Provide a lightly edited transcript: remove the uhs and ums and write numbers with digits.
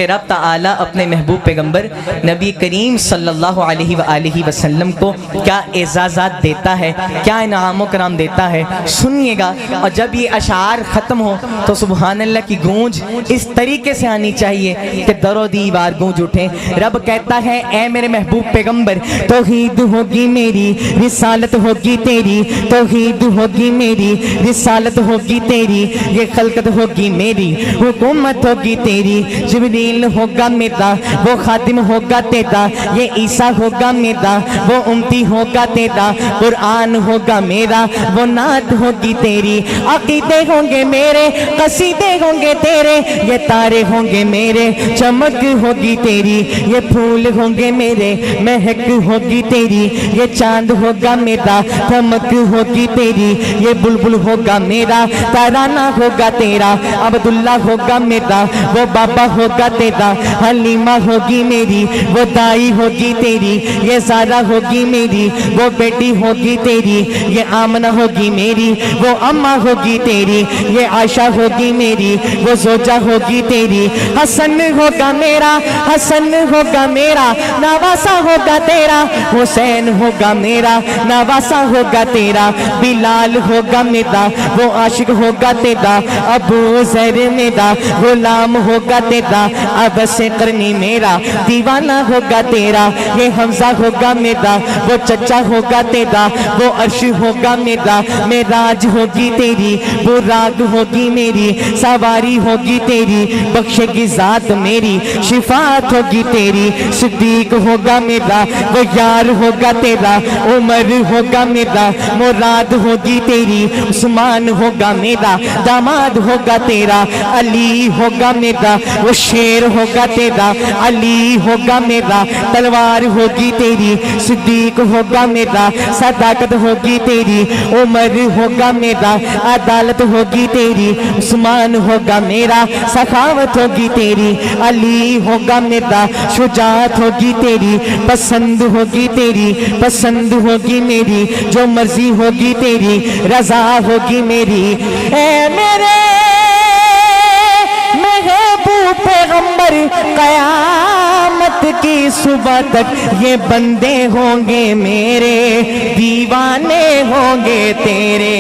رب تعالیٰ اپنے محبوب پیغمبر نبی کریم صلی اللہ علیہ وآلہ وسلم کو کیا اعزازات دیتا ہے، کیا انعام و کرام دیتا ہے، سنیے گا۔ اور جب یہ اشعار ختم ہو تو سبحان اللہ کی گونج اس طریقے سے آنی چاہیے کہ در و دیوار گونج اٹھیں۔ رب کہتا ہے اے میرے محبوب پیغمبر، توحید ہوگی میری، رسالت ہوگی تیری، توحید ہوگی میری، رسالت ہوگی تیری، یہ خلقت ہوگی میری، حکومت ہوگی تیری، جبریل ہوگا میرا، وہ خادم ہوگا تیرا، یہ عیسیٰ ہوگا میرا، وہ امتی ہوگا تیرا، قرآن ہوگا میرا، وہ نعت ہوگی تیری، عقیدے ہوں گے میرے، قصیدے ہوں گے تیرے، یہ تارے ہوں گے میرے، چمک ہوگی تیری، یہ پھول ہوں گے میرے، مہک ہوگی تیری، یہ چاند ہوگا میرا، چمک ہوگی تیری، یہ بلبل ہوگا میرا، ترانہ ہوگا تیرا، عبداللہ ہوگا میرا، وہ بابا ہوگا تیرا، حلیمہ ہوگی میری، وہ دائی ہوگی تیری، یہ زارا ہوگی میری، وہ بیٹی ہوگی تیری، یہ آمنہ ہوگی میری، وہ اماں ہوگی تیری، یہ عائشہ ہوگی میری، وہ زوجہ ہوگی تیری، حسن ہوگا میرا، حسن ہوگا میرا، نواسہ ہوگا تیرا، حسین ہوگا میرا، نواسہ ہوگا تیرا، بلال ہوگا میرا، وہ عاشق ہوگا تیرا، ابو ذر میرا، غلام ہوگا تیرا، عباس قرنی میرا، دیوانہ ہوگا تیرا، یہ حمزہ ہوگا میرا، وہ چچا ہوگا تیرا، وہ عرش ہوگا میرا، معراج ہوگی تیری، براق ہوگی میری، سواری ہوگی تیری، بخشے گی ذات میری، شفاعت ہوگی تیری، صدیق ہوگا میرا، وہ یار ہوگا تیرا، عمر ہوگا میرا، مراد ہوگی تیری، عثمان ہوگا میرا، داماد ہوگا تیرا، علی ہوگا میرا، وہ شیر ہوگا تیرا، علی ہوگا میرا، تلوار ہوگی تیری، صدیق ہوگا میرا، صداقت ہوگی تیری، عمر ہوگا میرا، عدالت ہوگی تیری، عثمان ہوگا میرا، سخاوت ہوگی تیری، علی ہوگا میرا، شجاعت ہوگی تیری، پسند ہوگی تیری، پسند ہوگی میری، جو مرضی ہوگی تیری، رضا ہوگی میری۔ اے میرے محبوب پیغمبر، قیامت کی صبح تک یہ بندے ہوں گے میرے، دیوانے ہوں گے تیرے۔